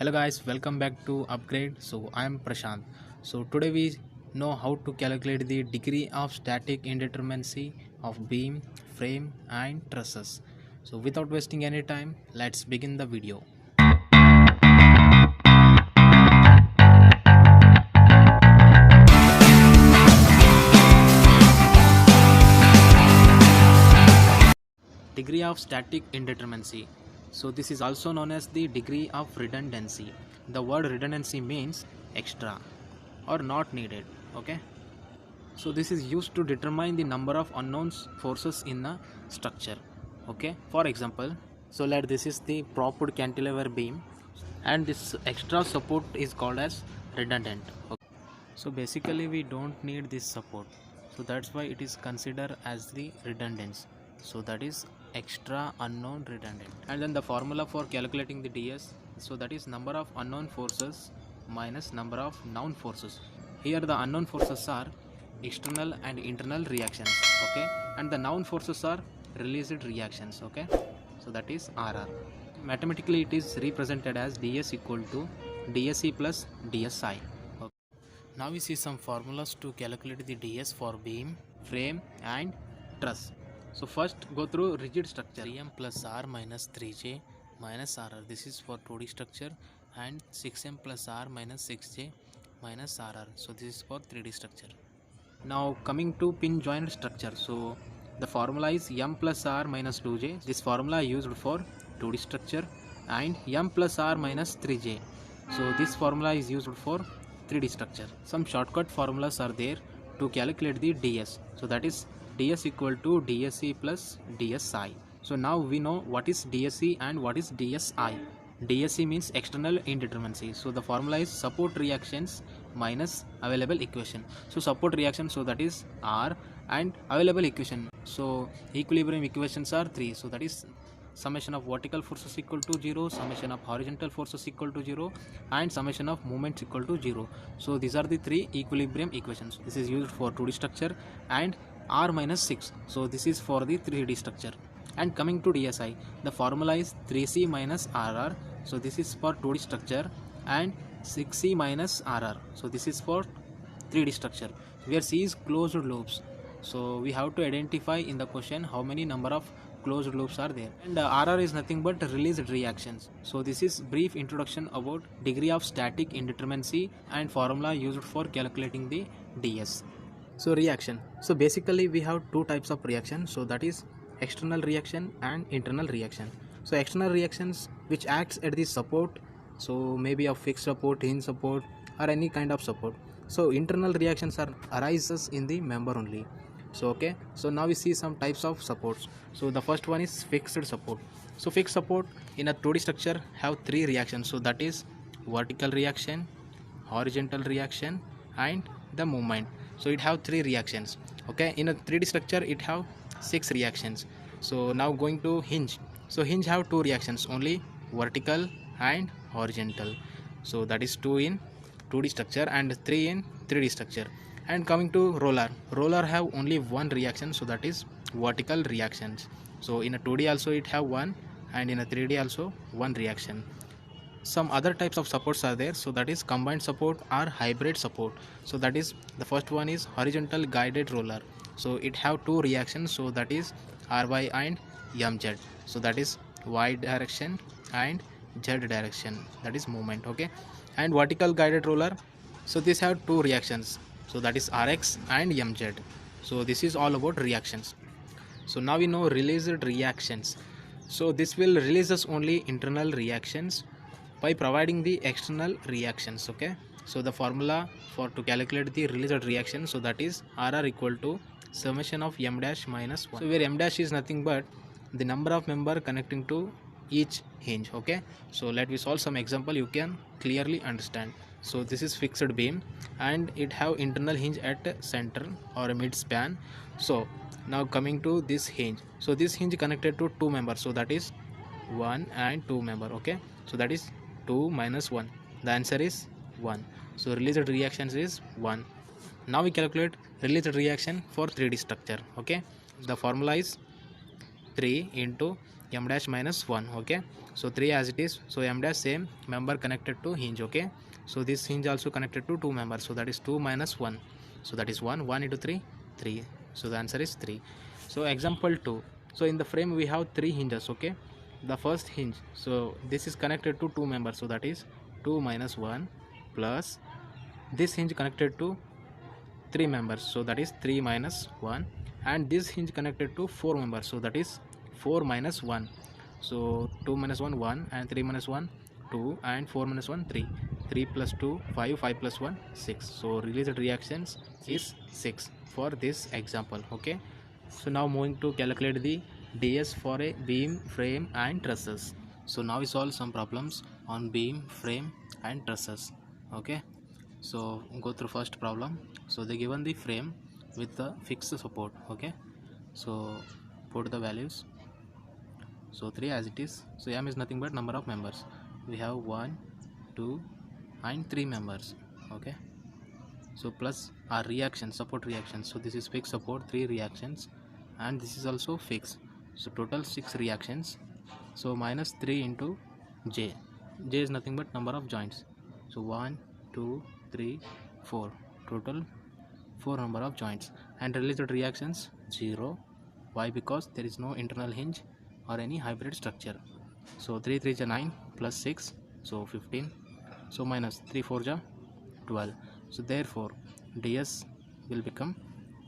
Hello guys, welcome back to Upgrade. So I am Prashant. So today we know how to calculate the degree of static indeterminacy of beam, frame and trusses. So without wasting any time, let's begin the video. Degree of static indeterminacy. So this is also known as the degree of redundancy. The word redundancy means extra or not needed. Okay. So this is used to determine the number of unknown forces in a structure. Okay. For example, so let this is the propped cantilever beam, and this extra support is called as redundant. Okay. So basically we don't need this support, so that's why it is considered as the redundance. So that is extra unknown redundant. And then the formula for calculating the ds, so that is number of unknown forces minus number of known forces. Here the unknown forces are external and internal reactions, okay, and the known forces are released reactions, okay. So that is rr. Mathematically it is represented as ds equal to dsc plus dsi. Now we see some formulas to calculate the ds for beam, frame and truss. So first go through rigid structure. 3m plus r minus 3j minus rr. This is for 2D structure, and 6m plus r minus 6j minus rr. So this is for 3D structure. Now coming to pin joint structure. So the formula is m plus r minus 2j. This formula used for 2D structure, and m plus r minus 3j. So this formula is used for 3D structure. Some shortcut formulas are there to calculate the ds. So that is ds equal to dsc plus dsi. So now we know what is dsc and what is dsi. DSC means external indeterminacy. So the formula is support reactions minus available equation. So support reaction, so that is R, and available equation. So equilibrium equations are 3. So that is summation of vertical forces equal to 0, summation of horizontal forces equal to 0, and summation of moments equal to 0. So these are the 3 equilibrium equations. This is used for 2D structure, and R minus 6. So this is for the 3D structure. And coming to DSI, the formula is 3C minus RR. So this is for 2D structure, and 6C minus RR. So this is for 3D structure, where C is closed loops. So we have to identify in the question how many number of closed loops are there. And RR is nothing but released reactions. So this is brief introduction about degree of static indeterminacy and formula used for calculating the ds. So reaction. So basically we have two types of reaction. So that is external reaction and internal reaction. So external reactions which acts at the support, so maybe a fixed support, hinge support, or any kind of support. So internal reactions are arises in the member only. So okay, so now we see some types of supports. So the first one is fixed support. So fixed support in a 2D structure have 3 reactions. So that is vertical reaction, horizontal reaction and the movement. So it have 3 reactions, okay. In a 3D structure it have 6 reactions. So now going to hinge. So hinge have 2 reactions only, vertical and horizontal. So that is 2 in 2D structure and 3 in 3D structure. And coming to roller, roller have only 1 reaction, so that is vertical reactions. So in a 2D also it have 1, and in a 3D also 1 reaction. Some other types of supports are there. So that is combined support or hybrid support. So that is the first one is horizontal guided roller. So it have 2 reactions, so that is ry and mz. So that is y direction and z direction, that is movement, okay. And vertical guided roller, so this have 2 reactions, so that is rx and mz. So this is all about reactions. So now we know released reactions. So this will release us only internal reactions by providing the external reactions, okay. So the formula for to calculate the released reaction, so that is rr equal to summation of m dash minus 1. So where m dash is nothing but the number of member connecting to each hinge, okay. So let me solve some example, you can clearly understand. So this is fixed beam and it have internal hinge at center or mid span. So now coming to this hinge, so this hinge connected to 2 members, so that is 1 and 2 member, okay. So that is 2 minus 1, the answer is 1. So released reactions is 1. Now we calculate released reaction for 3D structure, okay. The formula is 3 into m dash minus 1. Okay, so 3 as it is, so m dash same member connected to hinge. Okay, so this hinge also connected to 2 members, so that is 2 minus 1, so that is 1. 1 into 3, 3, so the answer is 3. So example 2, so in the frame we have 3 hinges. Okay, the first hinge, so this is connected to 2 members, so that is 2 minus 1 plus this hinge connected to 3 members, so that is 3 minus 1, and this hinge connected to 4 members, so that is 4 minus 1. So 2 minus 1 1, and 3 minus 1 2, and 4 minus 1 3. 3 plus 2 5, 5 plus 1 6. So released reactions is 6 for this example. Okay, so now moving to calculate the ds for a beam, frame and trusses. So now we solve some problems on beam, frame and trusses. Okay, so go through first problem. So they given the frame with the fixed support. Okay, so put the values. So 3 as it is, so m is nothing but number of members. We have 1 2 and 3 members. Okay, so plus our reaction, support reaction, so this is fixed support, 3 reactions, and this is also fixed, so total 6 reactions. So minus 3 into j. J is nothing but number of joints, so 1 2 3 4, total 4 number of joints, and released reactions 0. Why? Because there is no internal hinge or any hybrid structure. So 3 3 is 9 plus 6, so 15, so minus 3 4 is 12, so therefore ds will become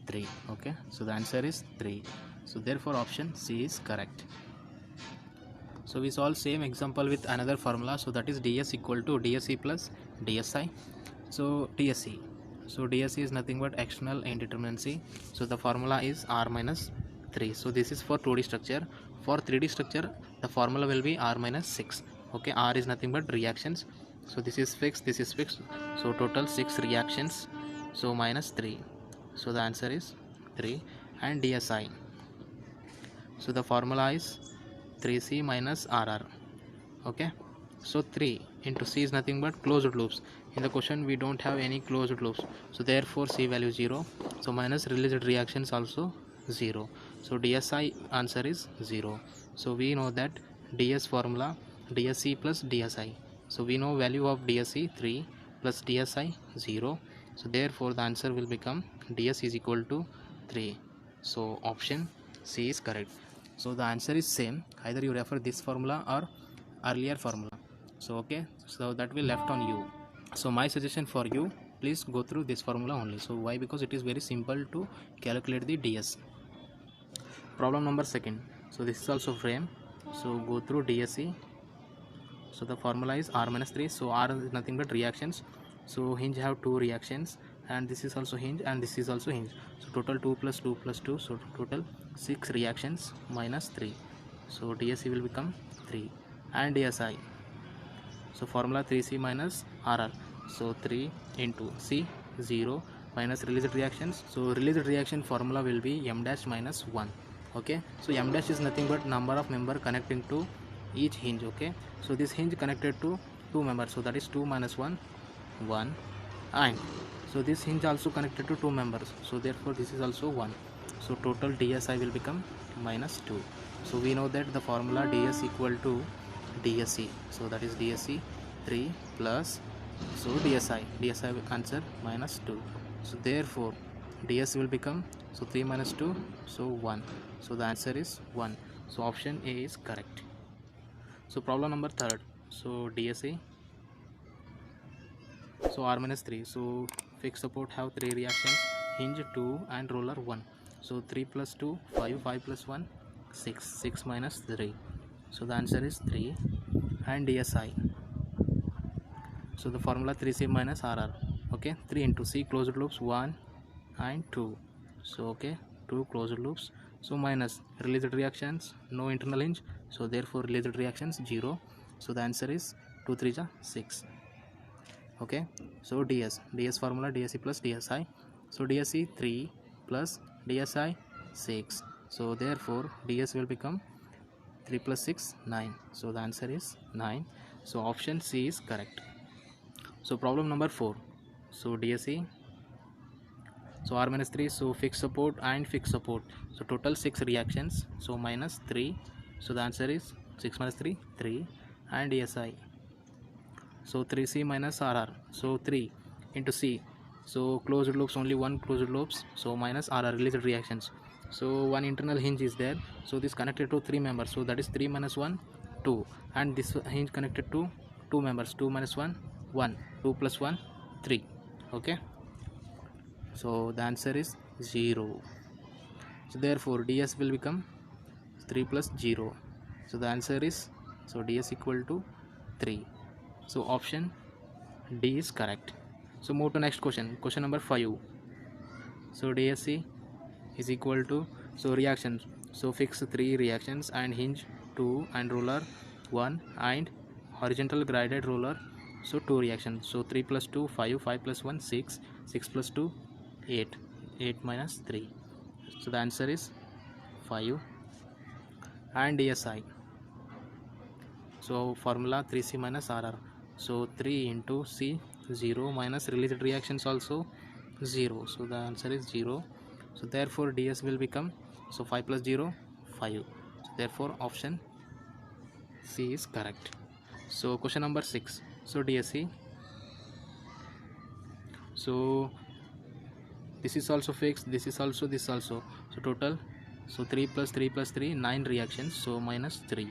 3. Okay, so the answer is 3, so therefore option C is correct. So we solve same example with another formula, so that is ds equal to dsc plus dsi. So dsc, so dsc is nothing but external indeterminacy, so the formula is r minus 3. So this is for 2D structure. For 3D structure the formula will be r minus 6. Okay, r is nothing but reactions, so this is fixed, this is fixed, so total 6 reactions, so minus 3, so the answer is 3. And dsi, so the formula is 3c minus rr. Okay, so 3 into c is nothing but closed loops. In the question we don't have any closed loops, so therefore c value 0, so minus released reactions also 0, so dsi answer is 0. So we know that ds formula dsc plus dsi, so we know value of dsc 3 plus dsi 0, so therefore the answer will become ds is equal to 3, so option C is correct. So the answer is same, either you refer this formula or earlier formula. So okay, so that will left on you. So my suggestion for you, please go through this formula only. So why? Because it is very simple to calculate the ds. Problem number second, so this is also frame, so go through dsc. So the formula is r minus 3, so r is nothing but reactions, so hinge have 2 reactions, and this is also hinge and this is also hinge, so total 2 plus 2 plus 2, so total 6 reactions minus 3, so dsc will become 3. And dsi, so formula 3c minus rr, so 3 into c 0 minus released reactions, so released reaction formula will be m dash minus 1. Okay, so m dash is nothing but number of member connecting to each hinge. Okay, so this hinge connected to 2 members, so that is 2 minus 1 1, and so this hinge also connected to 2 members, so therefore this is also 1, so total dsi will become minus 2. So we know that the formula ds equal to dsc, so that is dsc 3 plus, so dsi answer minus 2, so therefore ds will become, so 3 minus 2, so 1, so the answer is 1, so option A is correct. So problem number third, so dsc, so r minus 3, so fixed support have 3 reactions, hinge 2 and roller 1, so 3 plus 2 5, 5 plus 1 6, 6 minus 3, so the answer is 3. And dsi, so the formula 3c minus rr. Okay, 3 into c closed loops 1 and 2, so okay, 2 closed loops, so minus released reactions, no internal hinge, so therefore released reactions 0, so the answer is 2 3 is 6. Okay, so ds formula dsc plus dsi, so dsc 3 plus dsi 6, so therefore ds will become 3 plus 6 9, so the answer is 9, so option C is correct. So problem number 4, so dsc, So R minus 3, so fixed support and fixed support. So total 6 reactions. So minus 3. So the answer is 6 minus 3, 3. And SI. So 3C minus RR. So 3 into C. So closed loops, only one closed loops. So minus RR, released reactions. So one internal hinge is there. So this connected to 3 members. So that is 3 minus 1, 2. And this hinge connected to 2 members. 2 minus 1, 1. 2 plus 1, 3. Okay. So the answer is 0. So therefore ds will become 3 plus 0. So the answer is, so ds equal to 3. So option D is correct. So move to next question. Question number 5. So DSC is equal to, so reactions. So fix 3 reactions and hinge 2 and roller 1 and horizontal guided roller. So 2 reactions. So 3 plus 2, 5. 5 plus 1, 6. 6 plus 2, 8. 8 minus 3. So the answer is 5. And DSI. So formula 3C minus RR. So 3 into C, 0, minus released reactions also 0. So the answer is 0. So therefore ds will become, so 5 plus 0, 5. So therefore option C is correct. So question number 6. So DSC. So this is also fixed, this is also, this also. So total, so 3 plus 3 plus 3, 9 reactions. So minus 3.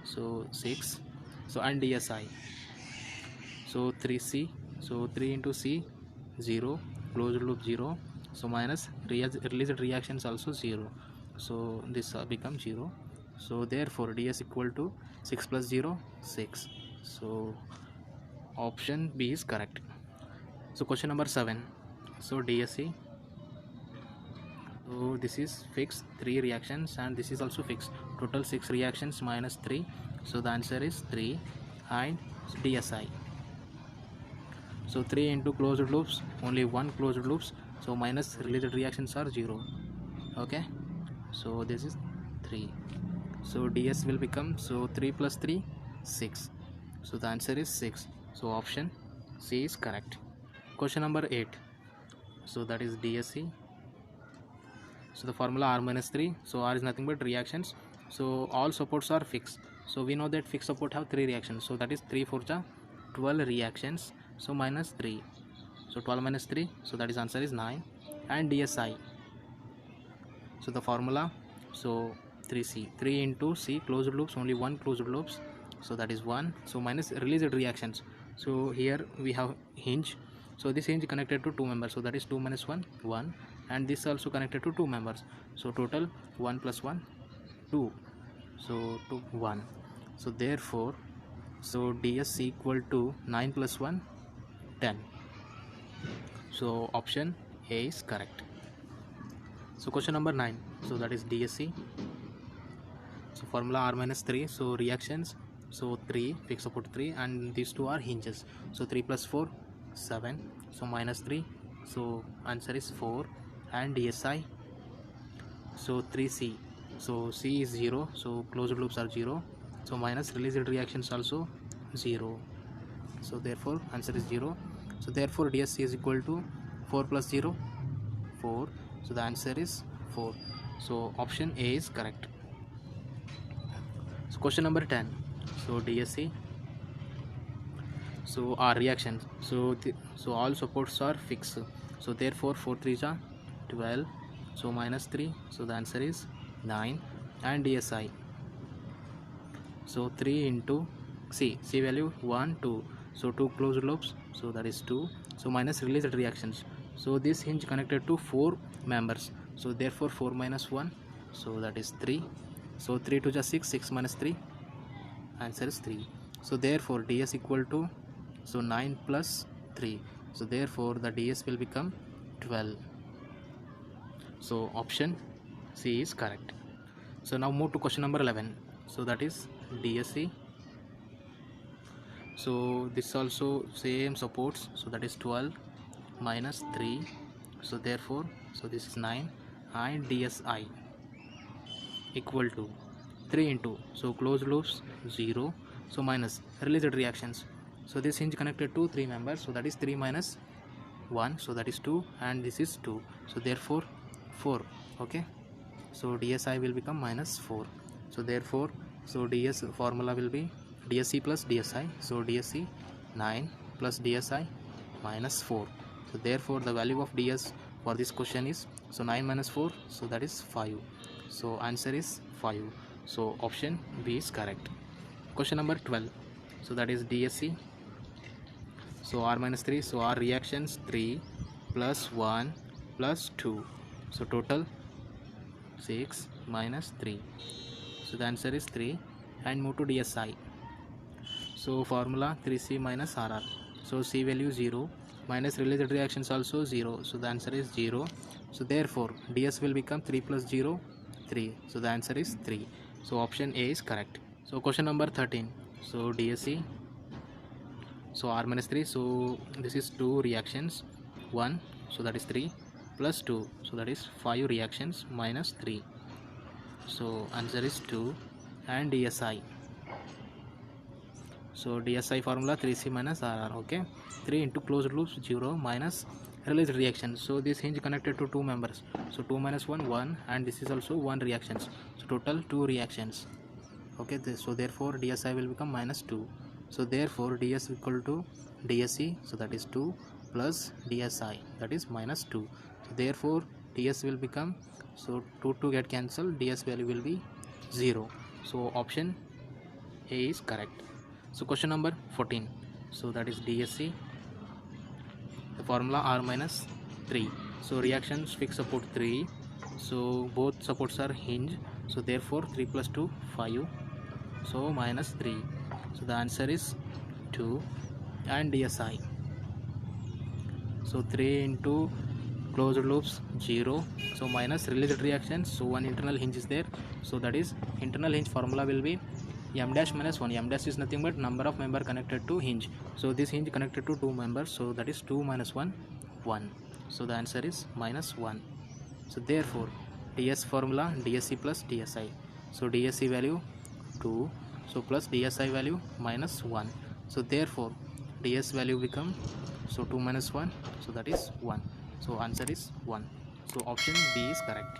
So 6. So and DSI. So 3C. So 3 into C, 0. Closed loop 0. So minus released reactions also 0. So this becomes 0. So therefore ds equal to 6 plus 0, 6. So option B is correct. So question number 7. So DSC. So this is fixed 3 reactions and this is also fixed. Total 6 reactions minus 3. So the answer is 3 and DSI. So 3 into closed loops, only one closed loops. So minus related reactions are 0. Okay. So this is 3. So ds will become, so 3 plus 3, 6. So the answer is 6. So option C is correct. Question number 8. So that is DSC. So the formula R minus 3. So R is nothing but reactions. So all supports are fixed. So we know that fixed support have 3 reactions. So that is 3 4 12 reactions. So minus 3. So 12 minus 3. So that is answer is 9. And DSI. So the formula, so 3C. 3 into C, closed loops, only one closed loops. So that is 1. So minus released reactions. So here we have hinge. So this hinge connected to 2 members. So that is 2 minus 1, 1. And this also connected to 2 members. So total 1 plus 1, 2. So 2, 1. So therefore, so ds equal to 9 plus 1, 10. So option A is correct. So question number 9. So that is DSC. So formula R minus 3. So reactions. So 3, fixed support 3, and these two are hinges. So 3 plus 4, 7. So minus 3. So answer is 4. And DSI. So 3C. So C is 0. So closed loops are 0. So minus released reactions also 0. So therefore answer is 0. So therefore DSC is equal to 4 plus 0, 4. So the answer is 4. So option A is correct. So question number 10. So DSC. So our reactions. So all supports are fixed. So therefore 4 3s are 12. So minus 3. So the answer is 9. And DSI. So 3 into C value 1, 2. So 2 closed loops. So that is 2. So minus released reactions. So this hinge connected to 4 members. So therefore 4 minus 1. So that is 3. So 3 to just 6. 6 minus 3. Answer is 3. So therefore ds equal to, so 9 plus 3. So therefore the ds will become 12. So option C is correct. So now move to question number 11. So that is DSC. So this also same supports. So that is 12 minus 3. So therefore, so this is 9. And DSI equal to 3 into, so closed loops 0. So minus released reactions. So this hinge connected to 3 members. So that is 3 minus 1, so that is 2, and this is 2, so therefore 4. Okay, so DSI will become minus 4. So therefore, so DS formula will be DSC plus DSI. So DSC 9 plus DSI minus 4. So therefore the value of DS for this question is, so 9 minus 4, so that is 5. So answer is 5. So option B is correct. Question number 12. So that is DSC. So R minus 3. So R reactions 3 plus 1 plus 2. So total 6 minus 3. So the answer is 3. And move to DSI. So formula 3C minus RR. So C value 0 minus related reactions also 0. So the answer is 0. So therefore DS will become 3 plus 0, 3. So the answer is 3. So option A is correct. So question number 13. So DSC. So R minus 3. So this is 2 reactions. 1. So that is 3 plus 2. So that is 5 reactions minus 3. So answer is 2. And DSI. So DSI formula 3C minus RR. Okay, 3 into closed loops 0 minus released reaction. So this hinge connected to 2 members. So 2 minus 1, 1, and this is also 1 reactions. So total 2 reactions. Okay, so therefore DSI will become minus 2. So therefore DS equal to DSC. So that is 2 plus DSI, that is minus 2. So therefore DS will become, so 2 get cancelled, DS value will be 0. So option A is correct. So question number 14. So that is DSC. The formula R minus 3. So reactions fixed support 3. So both supports are hinge. So therefore 3 plus 2, 5. So minus 3. So the answer is 2. And DSI. So 3 into closed loops 0. So minus related reactions. So one internal hinge is there. So that is internal hinge formula will be M dash minus 1. M dash is nothing but number of member connected to hinge. So this hinge connected to 2 members. So that is 2 minus 1, 1. So the answer is minus 1. So therefore DS formula DSC plus DSI. So DSC value 2. So plus DSI value minus 1. So therefore DS value become, so 2 minus 1. So that is 1. So answer is 1. So option B is correct.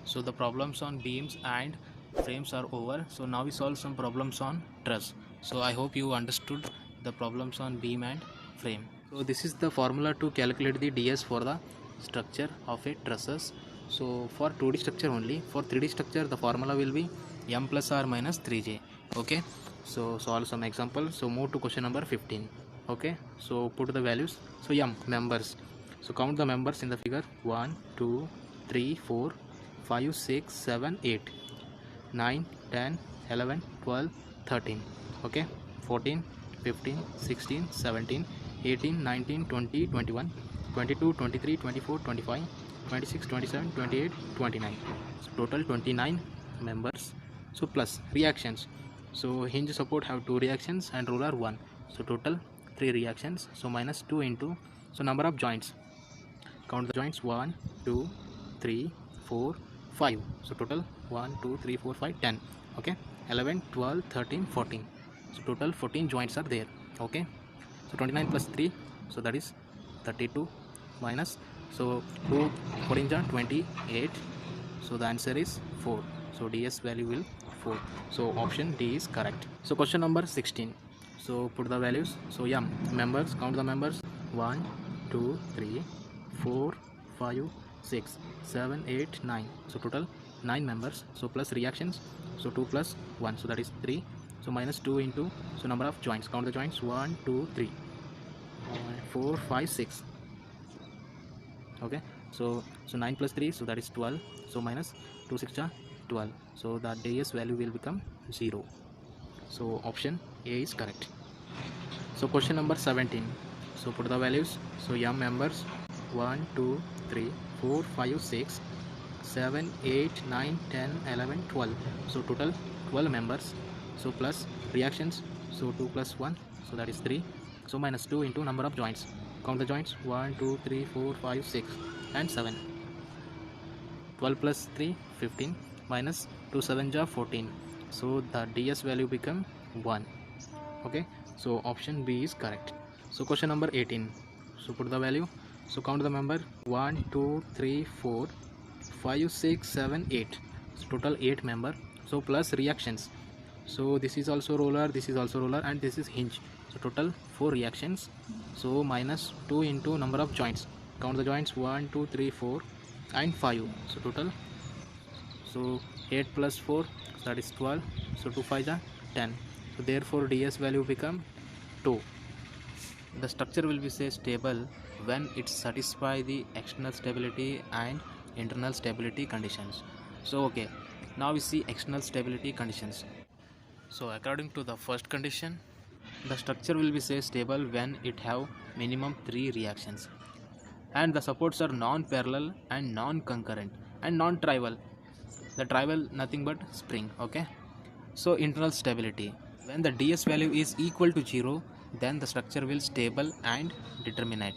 So the problems on beams and frames are over. So now we solve some problems on truss. So I hope you understood the problems on beam and frame. So this is the formula to calculate the DS for the structure of a trusses. So for 2D structure only. For 3D structure the formula will be M plus R minus 3J. Okay, so solve some example. So move to question number 15. Okay, so put the values. So M members. So count the members in the figure. 1, 2, 3, 4, 5, 6, 7, 8. 9, 10, 11, 12, 13. Okay, 14, 15, 16, 17, 18, 19, 20, 21, 22, 23, 24, 25, 26, 27, 28, 29. So total 29 members. So plus reactions. So hinge support have 2 reactions and roller 1. So total 3 reactions. So minus 2 into, so number of joints. Count the joints. 1, 2, 3, 4, 5. So total 1, 2, 3, 4, 5, 10. Okay, 11, 12, 13, 14. So total 14 joints are there. Okay, so 29 plus 3, so that is 32 minus, so 2 14 are 28. So the answer is 4. So DS value will 4. So option D is correct. So question number 16. So put the values. So M members, count the members. 1, 2, 3, 4, 5, 6, 7, 8, 9. So total 9 members. So plus reactions. So 2 plus 1. So that is 3. So minus 2 into, so number of joints. Count the joints. 1, 2, 3, 4, 5, 6. Okay. So 9 plus 3. So that is 12. So minus 2 6 are 12. So the DS value will become 0. So option A is correct. So question number 17. So put the values. So M members. 1, 2, 3, 4, 5, 6, 7, 8, 9, 10, 11, 12. So total 12 members. So plus reactions. So 2 plus 1. So that is 3. So minus 2 into number of joints. Count the joints. 1, 2, 3, 4, 5, 6 and 7. 12 plus 3, 15. Minus 2 7 are 14. So the DS value become 1. Okay. So option B is correct. So question number 18. So put the value. So count the member 1, 2, 3, 4, 5, 6, 7, 8. So total 8 member. So plus reactions. So this is also roller, this is also roller, and this is hinge. So total 4 reactions. So minus 2 into number of joints. Count the joints 1, 2, 3, 4, and 5. So total. So 8 plus 4, so that is 12. So 2 5 are 10. So therefore ds value become 2. The structure will be say stable when it satisfy the external stability and internal stability conditions. So okay, now we see external stability conditions. So according to the first condition, the structure will be say stable when it have minimum 3 reactions, and the supports are non-parallel and non-concurrent and non-trivial. The trivial nothing but spring. Okay, so internal stability, when the ds value is equal to 0, then the structure will stable and determinate.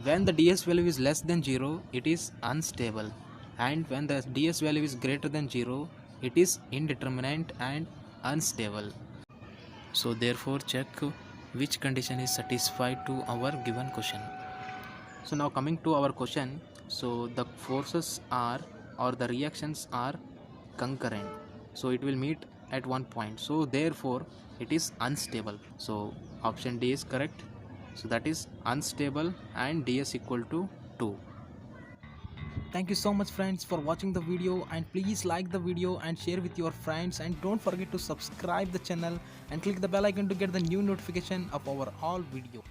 When the ds value is less than 0, it is unstable, and when the ds value is greater than 0, it is indeterminate and unstable. So therefore check which condition is satisfied to our given question. So now coming to our question, so the forces are or the reactions are concurrent, so it will meet at one point, so therefore it is unstable. So option D is correct. So that is unstable and ds equal to 2. Thank you so much friends for watching the video, and please like the video and share with your friends, and don't forget to subscribe the channel and click the bell icon to get the new notification of our all video.